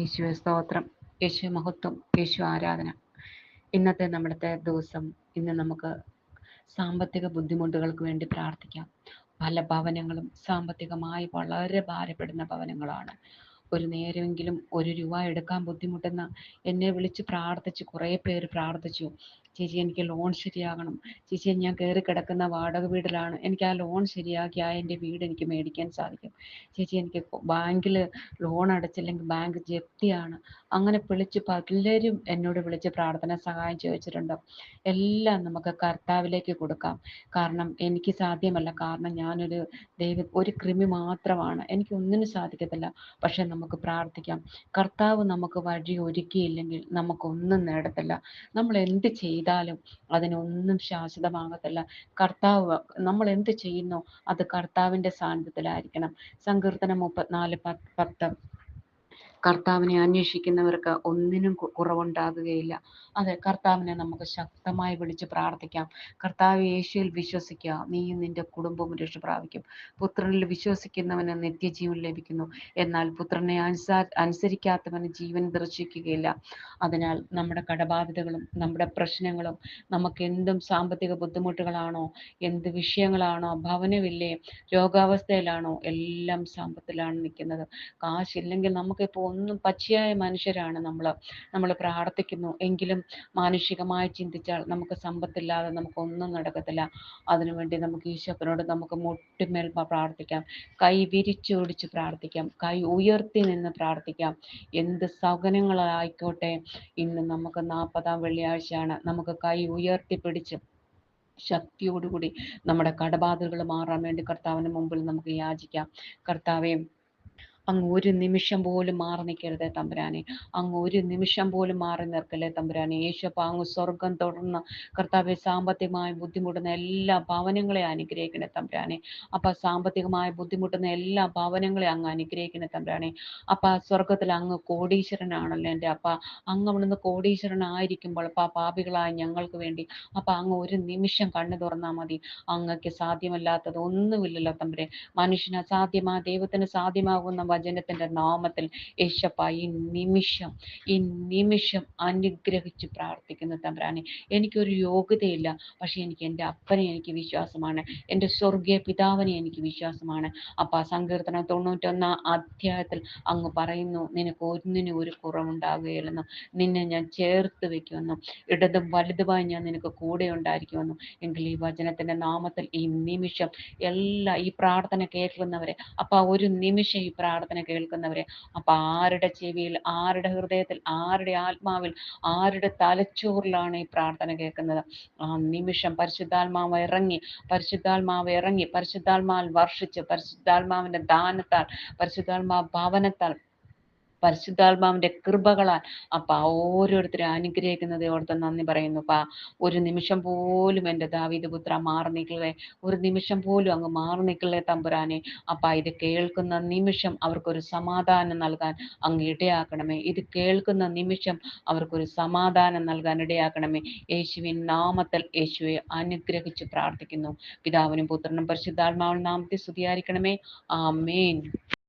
യേശുവെ സ്തോത്രം, യേശു മഹത്വം, യേശു ആരാധന. ഇന്നത്തെ നമ്മുടെ ദിവസം, ഇന്ന് നമുക്ക് സാമ്പത്തിക ബുദ്ധിമുട്ടുകൾക്ക് വേണ്ടി പ്രാർത്ഥിക്കാം. പല ഭവനങ്ങളും സാമ്പത്തികമായി വളരെ ഭാരപ്പെടുന്ന ഭവനങ്ങളാണ്. ഒരു നേരമെങ്കിലും ഒരു രൂപ എടുക്കാൻ ബുദ്ധിമുട്ടുന്ന എന്നെ വിളിച്ച് പ്രാർത്ഥിച്ച് കുറേ പേര് പ്രാർത്ഥിച്ചു. ചേച്ചി എനിക്ക് ലോൺ ശരിയാകണം, ചേച്ചി ഞാൻ കയറി കിടക്കുന്ന വാടക വീട്ടിലാണ്, എനിക്ക് ആ ലോൺ ശരിയാക്കിയാൽ എൻ്റെ വീട് എനിക്ക് മേടിക്കാൻ സാധിക്കും. ചേച്ചി എനിക്ക് ബാങ്കിൽ ലോൺ അടച്ചില്ലെങ്കിൽ ബാങ്ക് ജപ്തിയാണ്. അങ്ങനെ വിളിച്ച് പലരും എന്നോട് വിളിച്ച് പ്രാർത്ഥന സഹായം ചോദിച്ചിട്ടുണ്ട്. എല്ലാം നമുക്ക് കർത്താവിലേക്ക് കൊടുക്കാം. കാരണം എനിക്ക് സാധ്യമല്ല, കാരണം ഞാനൊരു ഒരു കൃമി മാത്രമാണ്, എനിക്ക് ഒന്നിനും സാധിക്കത്തില്ല. പക്ഷെ നമുക്ക് പ്രാർത്ഥിക്കാം. കർത്താവ് നമുക്ക് വഴി ഒരുക്കിയില്ലെങ്കിൽ നമുക്കൊന്നും നേടത്തില്ല. നമ്മൾ എന്ത് ചെയ്താലും അതിനൊന്നും ശാശ്വതമാകത്തില്ല. കർത്താവ് നമ്മൾ എന്ത് ചെയ്യുന്നോ അത് കർത്താവിൻ്റെ സാന്നിധ്യത്തിലായിരിക്കണം. സങ്കീർത്തനം 34:10 കർത്താവിനെ അന്വേഷിക്കുന്നവർക്ക് ഒന്നിനും കുറവുണ്ടാകുകയില്ല. അതെ, കർത്താവിനെ നമുക്ക് ശക്തമായി വിളിച്ച് പ്രാർത്ഥിക്കാം. കർത്താവ് യേശുവിൽ വിശ്വസിക്കുക, നീയും നിന്റെ കുടുംബവും രക്ഷ പ്രാപിക്കും. പുത്രനിൽ വിശ്വസിക്കുന്നവന് നിത്യജീവൻ ലഭിക്കുന്നു, എന്നാൽ പുത്രനെ അനുസരിക്കാത്തവന് ജീവൻ ദർശിക്കുകയില്ല. അതിനാൽ നമ്മുടെ കടബാധ്യതകളും നമ്മുടെ പ്രശ്നങ്ങളും, നമുക്ക് എന്തും സാമ്പത്തിക ബുദ്ധിമുട്ടുകളാണോ, എന്ത് വിഷയങ്ങളാണോ, ഭവനമില്ലേ, രോഗാവസ്ഥയിലാണോ, എല്ലാം സമ്പത്തിലാണ് നിൽക്കുന്നത്. കാശില്ലെങ്കിൽ നമുക്കിപ്പോൾ ഒന്നും, പച്ചയായ മനുഷ്യരാണ് നമ്മൾ പ്രാർത്ഥിക്കുന്നു എങ്കിലും മാനുഷികമായി ചിന്തിച്ചാൽ നമുക്ക് സമ്പത്തില്ലാതെ നമുക്കൊന്നും നടക്കത്തില്ല. അതിനുവേണ്ടി നമുക്ക് ഈശോപ്പനോട് നമുക്ക് മുട്ടുമേൽ പ്രാർത്ഥിക്കാം. കൈ വിരിച്ചൊടിച്ച് പ്രാർത്ഥിക്കാം, കൈ ഉയർത്തി നിന്ന് പ്രാർത്ഥിക്കാം. എന്ത് സൗകര്യങ്ങളായിക്കോട്ടെ, ഇന്ന് നമുക്ക് 40-ാം വെള്ളിയാഴ്ചയാണ്. നമുക്ക് കൈ ഉയർത്തി പിടിച്ച് ശക്തിയോടുകൂടി നമ്മുടെ കടബാധകൾ മാറാൻ വേണ്ടി കർത്താവിന് മുമ്പിൽ നമുക്ക് യാചിക്കാം. കർത്താവേ, അങ്ങ് ഒരു നിമിഷം പോലും മാറി നിൽക്കരുതേ തമ്പുരാനെ, അങ്ങ് ഒരു നിമിഷം പോലും മാറി നിൽക്കല്ലേ തമ്പുരാനെ. യേശുപ്പ, അങ്ങ് സ്വർഗം തുടർന്ന് കർത്താവെ സാമ്പത്തികമായി ബുദ്ധിമുട്ടുന്ന എല്ലാ ഭവനങ്ങളെ അനുഗ്രഹിക്കണേ തമ്പുരാനെ. അപ്പം സാമ്പത്തികമായി ബുദ്ധിമുട്ടുന്ന എല്ലാ ഭവനങ്ങളെ അങ്ങ് അനുഗ്രഹിക്കണേ തമ്പുരാനെ. അപ്പം സ്വർഗത്തിൽ അങ്ങ് കോടീശ്വരനാണല്ലോ എൻ്റെ അപ്പ. അങ്ങ് അവിടുന്ന് കോടീശ്വരനായിരിക്കുമ്പോൾ പാപികളായ ഞങ്ങൾക്ക് വേണ്ടി അപ്പം അങ്ങ് ഒരു നിമിഷം കണ്ണു തുറന്നാൽ മതി. അങ്ങക്ക് സാധ്യമല്ലാത്തത് ഒന്നുമില്ലല്ലോ തമ്പുരെ. മനുഷ്യന് അസാധ്യമാ ദൈവത്തിന് സാധ്യമാകുന്ന വചനത്തിന്റെ നാമത്തിൽ യേശപ്പ ഈ നിമിഷം അനുഗ്രഹിച്ച് പ്രാർത്ഥിക്കുന്നു തമ്പുരാനെ. എനിക്കൊരു യോഗ്യതയില്ല, പക്ഷെ എനിക്ക് അപ്പനെ എനിക്ക് വിശ്വാസമാണ്, എൻ്റെ സ്വർഗീയ പിതാവിനെ എനിക്ക് വിശ്വാസമാണ്. അപ്പൊ സങ്കീർത്തനം 91 അധ്യായത്തിൽ അങ്ങ് പറയുന്നു, നിനക്ക് ഒന്നിനും ഒരു കുറവുണ്ടാകുകയില്ലെന്നും, നിന്നെ ഞാൻ ചേർത്ത് വെക്കുമെന്നും, ഇടതും വലുതുമായി ഞാൻ നിനക്ക് കൂടെ ഉണ്ടായിരിക്കുമെന്നും. എങ്കിൽ ഈ വചനത്തിന്റെ നാമത്തിൽ ഈ നിമിഷം ഈ പ്രാർത്ഥന കേൾക്കുന്നവരെ, അപ്പൊ ഒരു നിമിഷം ഈ പ്രാർത്ഥന കേൾക്കുന്നവരെ, അപ്പൊ ആരുടെ ചെവിയിൽ, ആരുടെ ഹൃദയത്തിൽ, ആരുടെ ആത്മാവിൽ, ആരുടെ തലച്ചോറിലാണ് ഈ പ്രാർത്ഥന കേൾക്കുന്നത്, ആ നിമിഷം പരിശുദ്ധാത്മാവ് ഇറങ്ങി പരിശുദ്ധാത്മാവിൽ വർഷിച്ച്, പരിശുദ്ധാത്മാവിന്റെ ദാനത്താൽ, പരിശുദ്ധാത്മാ ഭവനത്താൽ, പരിശുദ്ധാത്മാവിന്റെ കൃപകളാൽ അപ്പ ഓരോരുത്തരെ അനുഗ്രഹിക്കുന്നത് ഓർത്ത് നന്ദി പറയുന്നു. ഒരു നിമിഷം പോലും എൻ്റെ ദാവീദ് പുത്ര മാറി നിൽക്കലേ, ഒരു നിമിഷം പോലും അങ്ങ് മാറി നിൽക്കലേ തമ്പുരാനെ. ഇത് കേൾക്കുന്ന നിമിഷം അവർക്കൊരു സമാധാനം നൽകാൻ അങ്ങ് ഇടയാക്കണമേ. ഇത് കേൾക്കുന്ന നിമിഷം അവർക്കൊരു സമാധാനം നൽകാൻ ഇടയാക്കണമേ. യേശുവിൻ നാമത്തിൽ യേശുവെ അനുഗ്രഹിച്ച് പ്രാർത്ഥിക്കുന്നു. പിതാവിനും പുത്രനും പരിശുദ്ധാത്മാവിനും നാമത്തിൽ സ്തുതിയായിരിക്കണമേ. ആമേൻ.